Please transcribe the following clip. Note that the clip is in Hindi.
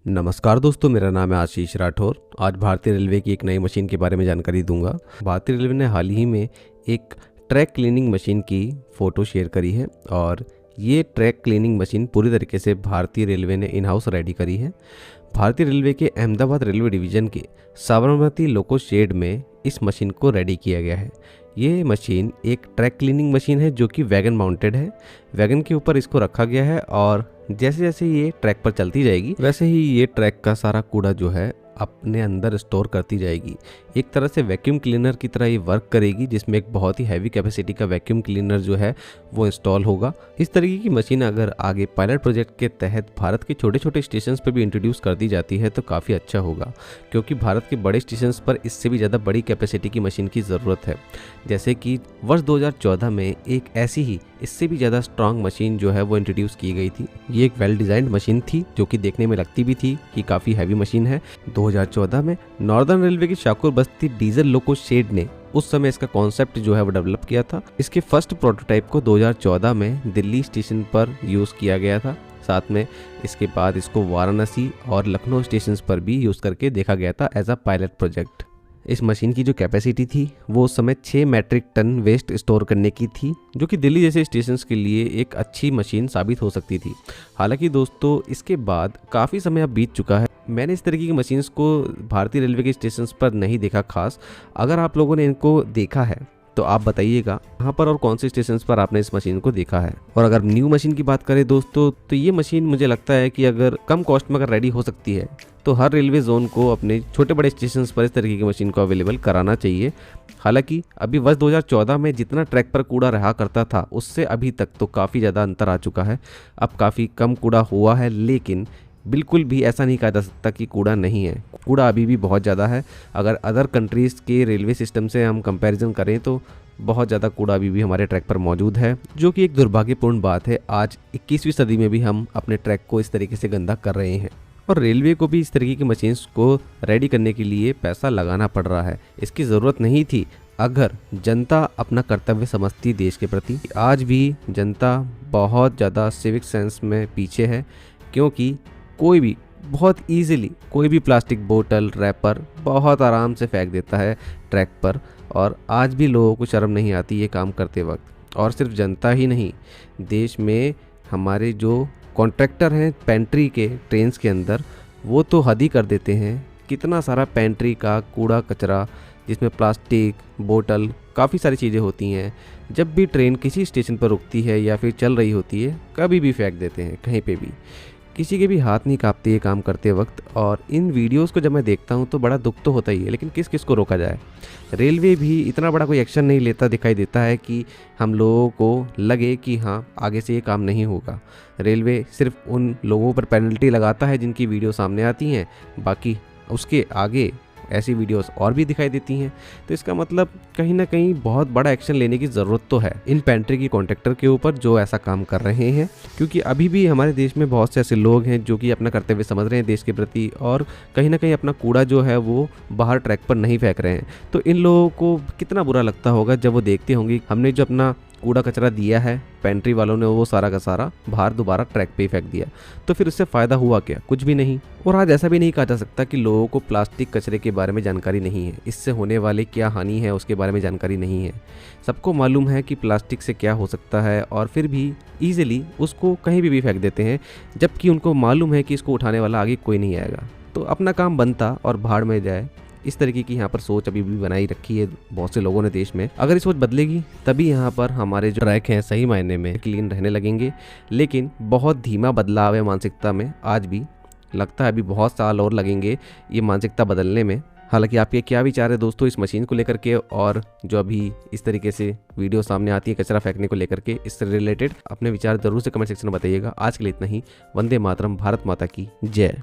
नमस्कार दोस्तों, मेरा नाम है आशीष राठौर। आज भारतीय रेलवे की एक नई मशीन के बारे में जानकारी दूंगा। भारतीय रेलवे ने हाल ही में एक ट्रैक क्लीनिंग मशीन की फ़ोटो शेयर करी है और ये ट्रैक क्लीनिंग मशीन पूरी तरीके से भारतीय रेलवे ने इन हाउस रेडी करी है। भारतीय रेलवे के अहमदाबाद रेलवे डिवीज़न के साबरमती लोको शेड में इस मशीन को रेडी किया गया है। ये मशीन एक ट्रैक क्लीनिंग मशीन है जो कि वैगन माउंटेड है। वैगन के ऊपर इसको रखा गया है और जैसे जैसे ये ट्रैक पर चलती जाएगी वैसे ही ये ट्रैक का सारा कूड़ा जो है अपने अंदर स्टोर करती जाएगी। एक तरह से वैक्यूम क्लीनर की तरह ये वर्क करेगी, जिसमें एक बहुत ही हैवी कैपेसिटी का वैक्यूम क्लीनर जो है वो इंस्टॉल होगा। इस तरीके की मशीन अगर आगे पायलट प्रोजेक्ट के तहत भारत के छोटे छोटे स्टेशन पर भी इंट्रोड्यूस कर दी जाती है तो काफ़ी अच्छा होगा, क्योंकि भारत के बड़े स्टेशन पर इससे भी ज़्यादा बड़ी कैपेसिटी की मशीन की ज़रूरत है। जैसे कि वर्ष 2014 में एक ऐसी ही इससे भी ज़्यादा स्ट्रॉन्ग मशीन जो है वो इंट्रोड्यूस की गई थी। ये एक वेल डिज़ाइंड मशीन थी जो कि देखने में लगती भी थी कि काफ़ी हैवी मशीन है। 2014 में नॉर्दर्न रेलवे की शाकुर बस्ती डीजल लोको शेड ने उस समय इसका कॉन्सेप्ट जो है वो डेवलप किया था। इसके फर्स्ट प्रोटोटाइप को 2014 में दिल्ली स्टेशन पर यूज़ किया गया था। साथ में इसके बाद इसको वाराणसी और लखनऊ स्टेशन पर भी यूज़ करके देखा गया था एज अ पायलट प्रोजेक्ट। इस मशीन की जो कैपेसिटी थी वो उस समय 6 मैट्रिक टन वेस्ट स्टोर करने की थी, जो कि दिल्ली जैसे स्टेशंस के लिए एक अच्छी मशीन साबित हो सकती थी। हालांकि दोस्तों, इसके बाद काफ़ी समय अब बीत चुका है। मैंने इस तरीके की मशीन्स को भारतीय रेलवे के स्टेशंस पर नहीं देखा खास। अगर आप लोगों ने इनको देखा है तो आप बताइएगा कहाँ पर और कौन से स्टेशन पर आपने इस मशीन को देखा है। और अगर न्यू मशीन की बात करें दोस्तों, तो ये मशीन मुझे लगता है कि अगर कम कॉस्ट में अगर रेडी हो सकती है तो हर रेलवे जोन को अपने छोटे बड़े स्टेशन पर इस तरीके की मशीन को अवेलेबल कराना चाहिए। हालांकि अभी वर्ष 2014 में जितना ट्रैक पर कूड़ा रहा करता था उससे अभी तक तो काफ़ी ज़्यादा अंतर आ चुका है। अब काफ़ी कम कूड़ा हुआ है, लेकिन बिल्कुल भी ऐसा नहीं कहा जा सकता कि कूड़ा नहीं है। कूड़ा अभी भी बहुत ज़्यादा है। अगर अदर कंट्रीज़ के रेलवे सिस्टम से हम कंपैरिजन करें तो बहुत ज़्यादा कूड़ा अभी भी हमारे ट्रैक पर मौजूद है, जो कि एक दुर्भाग्यपूर्ण बात है। आज 21वीं सदी में भी हम अपने ट्रैक को इस तरीके से गंदा कर रहे हैं और रेलवे को भी इस तरीके की मशीन्स को रेडी करने के लिए पैसा लगाना पड़ रहा है। इसकी ज़रूरत नहीं थी अगर जनता अपना कर्तव्य समझती देश के प्रति। आज भी जनता बहुत ज़्यादा सिविक सेंस में पीछे है, क्योंकि कोई भी बहुत ईजिली कोई भी प्लास्टिक बोतल रैपर बहुत आराम से फेंक देता है ट्रैक पर, और आज भी लोगों को शर्म नहीं आती ये काम करते वक्त। और सिर्फ जनता ही नहीं, देश में हमारे जो कॉन्ट्रैक्टर हैं पेंट्री के ट्रेन्स के अंदर, वो तो हद ही कर देते हैं। कितना सारा पेंट्री का कूड़ा कचरा, जिसमें प्लास्टिक बोतल काफ़ी सारी चीज़ें होती हैं, जब भी ट्रेन किसी स्टेशन पर रुकती है या फिर चल रही होती है कभी भी फेंक देते हैं कहीं पे भी। किसी के भी हाथ नहीं कांपते ये काम करते वक्त। और इन वीडियोस को जब मैं देखता हूँ तो बड़ा दुख तो होता ही है, लेकिन किस किस को रोका जाए। रेलवे भी इतना बड़ा कोई एक्शन नहीं लेता दिखाई देता है कि हम लोगों को लगे कि हाँ आगे से ये काम नहीं होगा। रेलवे सिर्फ उन लोगों पर पेनल्टी लगाता है जिनकी वीडियो सामने आती हैं, बाकी उसके आगे ऐसी वीडियोस और भी दिखाई देती हैं। तो इसका मतलब कहीं ना कहीं बहुत बड़ा एक्शन लेने की ज़रूरत तो है इन पेंट्री की कॉन्ट्रैक्टर के ऊपर जो ऐसा काम कर रहे हैं, क्योंकि अभी भी हमारे देश में बहुत से ऐसे लोग हैं जो कि अपना कर्तव्य समझ रहे हैं देश के प्रति और कहीं ना कहीं अपना कूड़ा जो है वो बाहर ट्रैक पर नहीं फेंक रहे हैं। तो इन लोगों को कितना बुरा लगता होगा जब वो देखते होंगे हमने जो अपना कूड़ा कचरा दिया है, पेंट्री वालों ने वो सारा का सारा बाहर दोबारा ट्रैक पे ही फेंक दिया। तो फिर उससे फ़ायदा हुआ क्या? कुछ भी नहीं। और आज ऐसा भी नहीं कहा जा सकता कि लोगों को प्लास्टिक कचरे के बारे में जानकारी नहीं है, इससे होने वाले क्या हानि है उसके बारे में जानकारी नहीं है। सबको मालूम है कि प्लास्टिक से क्या हो सकता है और फिर भी ईजिली उसको कहीं भी फेंक देते हैं, जबकि उनको मालूम है कि इसको उठाने वाला आगे कोई नहीं आएगा। तो अपना काम बनता और भाड़ में जाए। इस तरीके की यहाँ पर सोच अभी भी बनाई रखी है बहुत से लोगों ने देश में। अगर ये सोच बदलेगी तभी यहाँ पर हमारे जो ट्रैक हैं सही मायने में क्लीन रहने लगेंगे, लेकिन बहुत धीमा बदलाव है मानसिकता में। आज भी लगता है अभी बहुत साल और लगेंगे ये मानसिकता बदलने में। हालांकि आपके क्या विचार है दोस्तों इस मशीन को लेकर के, और जो अभी इस तरीके से वीडियो सामने आती है कचरा फेंकने को लेकर के, इससे रिलेटेड अपने विचार जरूर से कमेंट सेक्शन में बताइएगा। आज के लिए इतना ही। वंदे मातरम। भारत माता की जय।